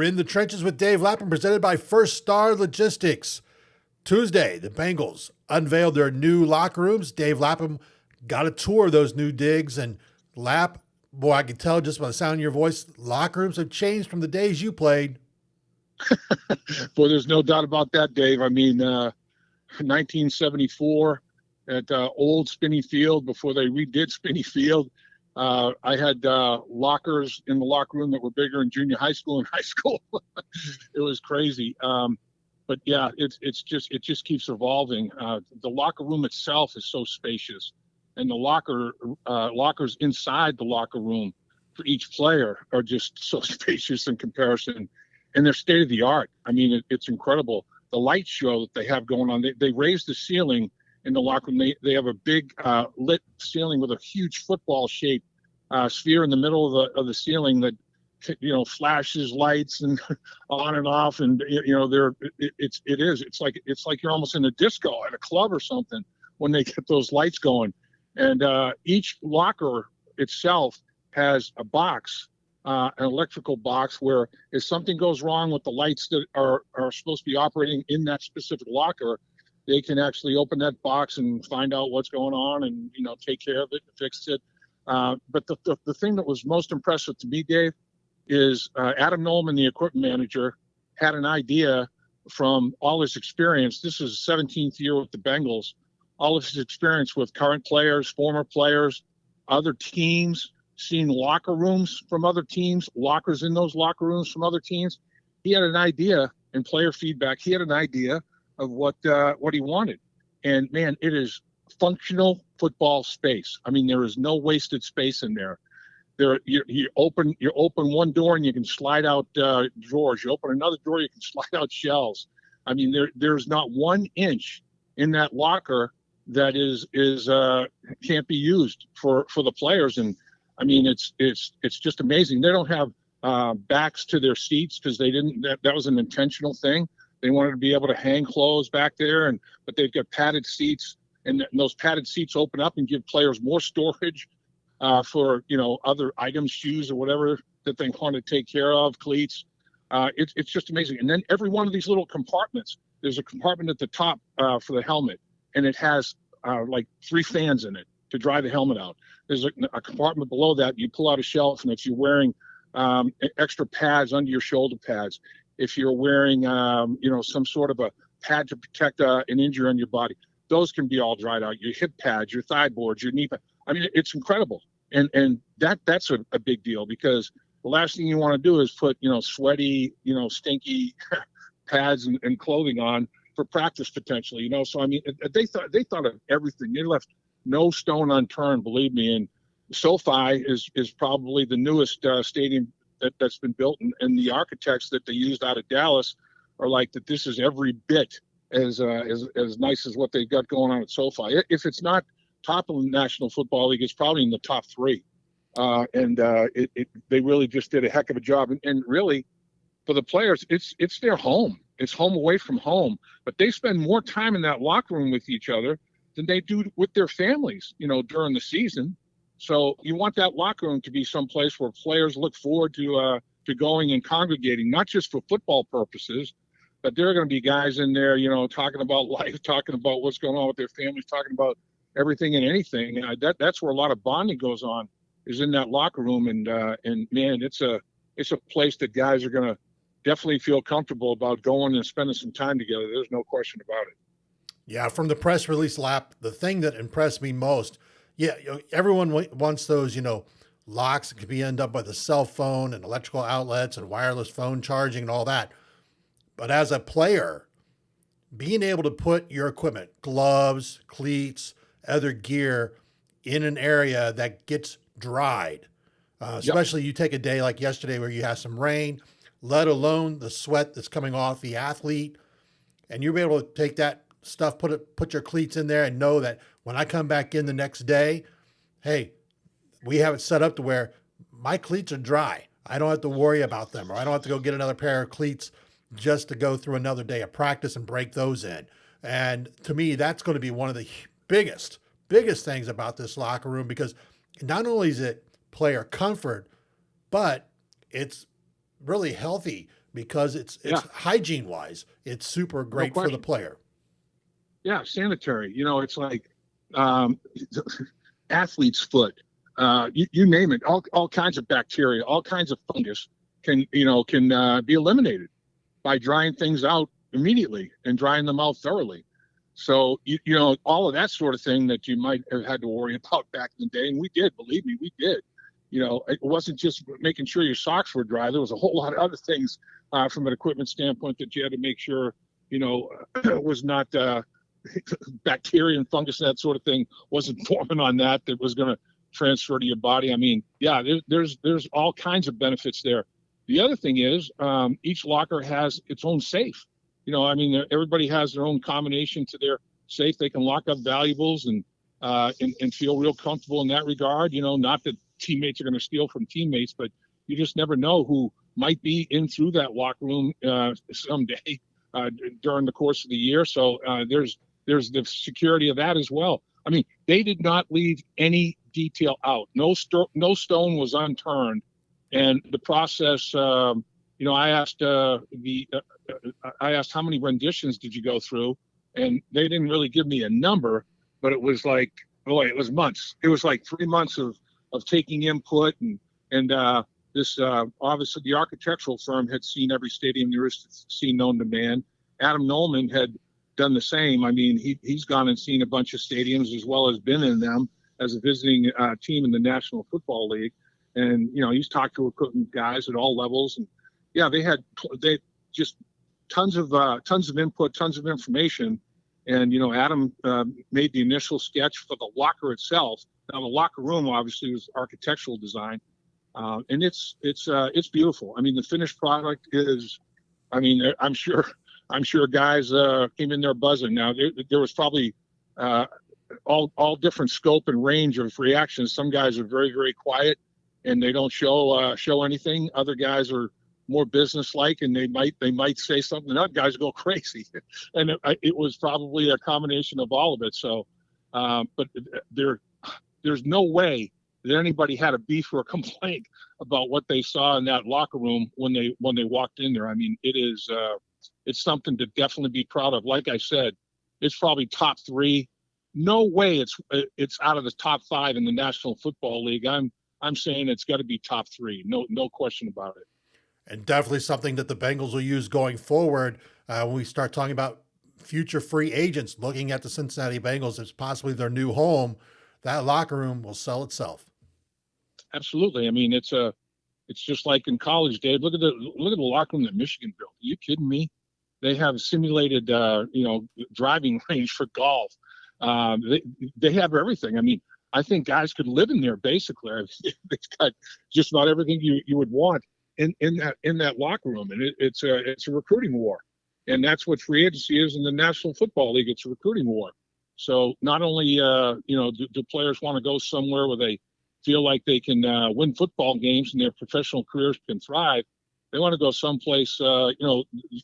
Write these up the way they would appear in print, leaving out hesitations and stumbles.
We're in the trenches with Dave Lapham, presented by First Star Logistics. Tuesday, the Bengals unveiled their new locker rooms. Dave Lapham got a tour of those new digs, and boy, I can tell just by the sound of your voice, locker rooms have changed from the days you played. Boy, there's no doubt about that, Dave. I mean, 1974 at old Spinney Field, before they redid Spinney Field, I had lockers in the locker room that were bigger in junior high school and high school. It was crazy. But yeah, it just keeps evolving. The locker room itself is so spacious, and the lockers inside the locker room for each player are just so spacious in comparison, and they're state of the art. I mean, it's incredible. The light show that they have going on, they raised the ceiling in the locker room. They have a big lit ceiling with a huge football shaped sphere in the middle of the ceiling that flashes lights and on and off, and it's like you're almost in a disco at a club or something when they get those lights going. And each locker itself has a box, an electrical box, where if something goes wrong with the lights that are supposed to be operating in that specific locker, they can actually open that box and find out what's going on and take care of it and fix it. But the thing that was most impressive to me, Dave, is Adam Nolan, the equipment manager, had an idea from all his experience. This is his 17th year with the Bengals. All of his experience with current players, former players, other teams, seeing locker rooms from other teams, lockers in those locker rooms from other teams. He had an idea, and player feedback, he had an idea of what he wanted. And man, it is functional football space. I mean, there is no wasted space in there. You open one door and you can slide out drawers. You open another door, you can slide out shelves. I mean, there's not 1 inch in that locker that is can't be used for the players. And I mean, it's just amazing. They don't have backs to their seats because they didn't. That was an intentional thing. They wanted to be able to hang clothes back there, but they've got padded seats, and those padded seats open up and give players more storage for other items, shoes or whatever that they want to take care of, cleats. It's just amazing. And then every one of these little compartments, there's a compartment at the top for the helmet, and it has like 3 fans in it to dry the helmet out. There's a compartment below that. You pull out a shelf, and if you're wearing extra pads under your shoulder pads, if you're wearing some sort of a pad to protect an injury on your body, those can be all dried out. Your hip pads, your thigh boards, your knee pads. I mean, it's incredible. And that's a big deal, because the last thing you want to do is put, sweaty, stinky pads and clothing on for practice potentially, So, I mean, they thought of everything. They left no stone unturned, believe me. And SoFi is probably the newest stadium that's been built, and the architects that they used out of Dallas are like that. This is every bit as nice as what they've got going on at SoFi. If it's not top of the National Football League, it's probably in the top 3. They really just did a heck of a job. And really, for the players, it's their home. It's home away from home. But they spend more time in that locker room with each other than they do with their families, during the season. So you want that locker room to be someplace where players look forward to going and congregating, not just for football purposes, but there are going to be guys in there, talking about life, talking about what's going on with their families, talking about everything and anything. That's where a lot of bonding goes on, is in that locker room. And man, it's a place that guys are going to definitely feel comfortable about going and spending some time together. There's no question about it. Yeah, from the press release, Lap, the thing that impressed me most, everyone wants those, locks that can be end up with a cell phone and electrical outlets and wireless phone charging and all that. But as a player, being able to put your equipment, gloves, cleats, other gear, in an area that gets dried, especially You take a day like yesterday where you have some rain, let alone the sweat that's coming off the athlete, and you'll be able to take that stuff, put your cleats in there, and know that when I come back in the next day, hey, we have it set up to where my cleats are dry. I don't have to worry about them, or I don't have to go get another pair of cleats just to go through another day of practice and break those in. And to me, that's going to be one of the biggest things about this locker room, because not only is it player comfort, but it's really healthy because it's Yeah, hygiene wise, it's super no great for the question. player. Yeah, sanitary. It's like um, athlete's foot. You name it. All kinds of bacteria, all kinds of fungus can be eliminated by drying things out immediately and drying them out thoroughly. So all of that sort of thing that you might have had to worry about back in the day, and we did. Believe me, we did. It wasn't just making sure your socks were dry. There was a whole lot of other things from an equipment standpoint that you had to make sure was not bacteria and fungus and that sort of thing wasn't forming on that was going to transfer to your body. I mean, yeah, there's all kinds of benefits there. The other thing is each locker has its own safe. I mean, everybody has their own combination to their safe. They can lock up valuables and feel real comfortable in that regard. Not that teammates are going to steal from teammates, but you just never know who might be in through that locker room someday during the course of the year. So there's the security of that as well. I mean, they did not leave any detail out. No stone was unturned, and the process. I asked how many renditions did you go through, and they didn't really give me a number, but it was like, boy, it was months. It was like 3 months of taking input and this obviously the architectural firm had seen every stadium there is to see known to man. Adam Nolan had done the same. I mean, he's gone and seen a bunch of stadiums as well as been in them as a visiting team in the National Football League, and he's talked to equipment guys at all levels, and yeah, they just tons of input, tons of information, and Adam made the initial sketch for the locker itself. Now the locker room obviously was architectural design, and it's beautiful. I mean, the finished product is, I mean, I'm sure guys came in there buzzing. Now there was probably all different scope and range of reactions. Some guys are very, very quiet and they don't show anything. Other guys are more business-like and they might say something, and other guys go crazy. And it was probably a combination of all of it. So, but there's no way that anybody had a beef or a complaint about what they saw in that locker room when they walked in there. I mean, it's something to definitely be proud of. Like I said, it's probably top three. No way it's out of the top five in the National Football League. I'm saying it's got to be top three. No question about it. And definitely something that the Bengals will use going forward when we start talking about future free agents looking at the Cincinnati Bengals as possibly their new home. That locker room will sell itself. Absolutely. I mean, it's just like in college, Dave. Look at the locker room that Michigan built. Are you kidding me? They have simulated, driving range for golf. They have everything. I mean, I think guys could live in there basically. They've got just about everything you would want in that locker room, and it's a recruiting war, and that's what free agency is in the National Football League. It's a recruiting war. So not only do players want to go somewhere where they feel like they can win football games and their professional careers can thrive, they want to go someplace.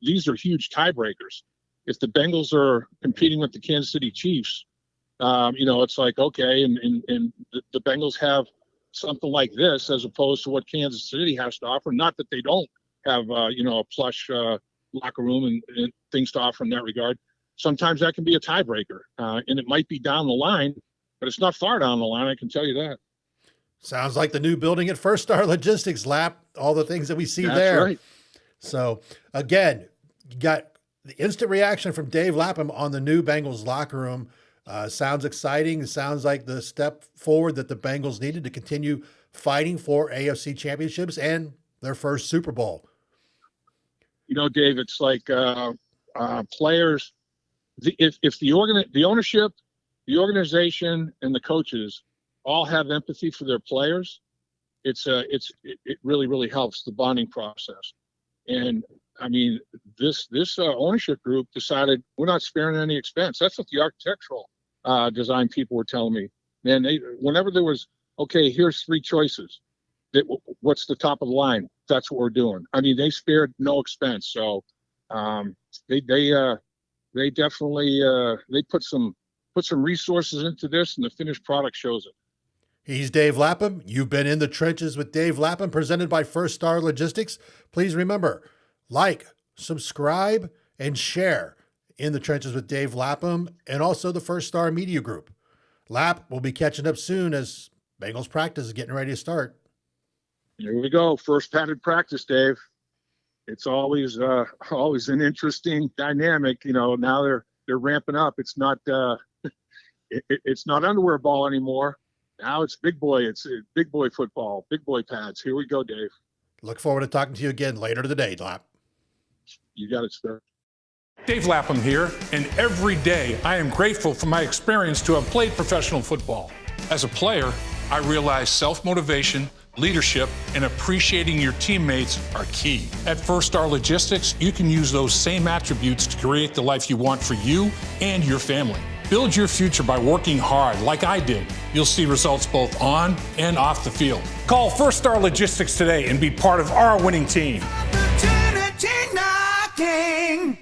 These are huge tiebreakers. If the Bengals are competing with the Kansas City Chiefs, it's like, okay, and the Bengals have something like this as opposed to what Kansas City has to offer. Not that they don't have, a plush locker room and things to offer in that regard. Sometimes that can be a tiebreaker, and it might be down the line, but it's not far down the line, I can tell you that. Sounds like the new building at First Star Logistics, Lap, all the things that we see That's there. Right. So, again, you got the instant reaction from Dave Lapham on the new Bengals locker room. Sounds exciting. It sounds like the step forward that the Bengals needed to continue fighting for AFC championships and their first Super Bowl. Dave, it's like players. If the ownership, the organization, and the coaches all have empathy for their players, it really, really helps the bonding process. And I mean, this ownership group decided we're not sparing any expense. That's what the architectural design people were telling me. And whenever there was, okay, here's three choices, what's the top of the line? That's what we're doing. I mean, they spared no expense. So they definitely they put some resources into this, and the finished product shows it. He's Dave Lapham. You've been in the trenches with Dave Lapham, presented by First Star Logistics. Please remember, Like, subscribe, and share In the Trenches with Dave Lapham and also the First Star Media Group. Lap will be catching up soon as Bengals practice is getting ready to start. Here we go. First padded practice, Dave. It's always an interesting dynamic. You know, now they're ramping up. It's not it's not underwear ball anymore. Now it's big boy. It's big boy football, big boy pads. Here we go, Dave. Look forward to talking to you again later today, Lap. You got it, sir. Dave Lapham here, and every day I am grateful for my experience to have played professional football. As a player, I realized self-motivation, leadership, and appreciating your teammates are key. At First Star Logistics, you can use those same attributes to create the life you want for you and your family. Build your future by working hard like I did. You'll see results both on and off the field. Call First Star Logistics today and be part of our winning team. Opportunity knocking.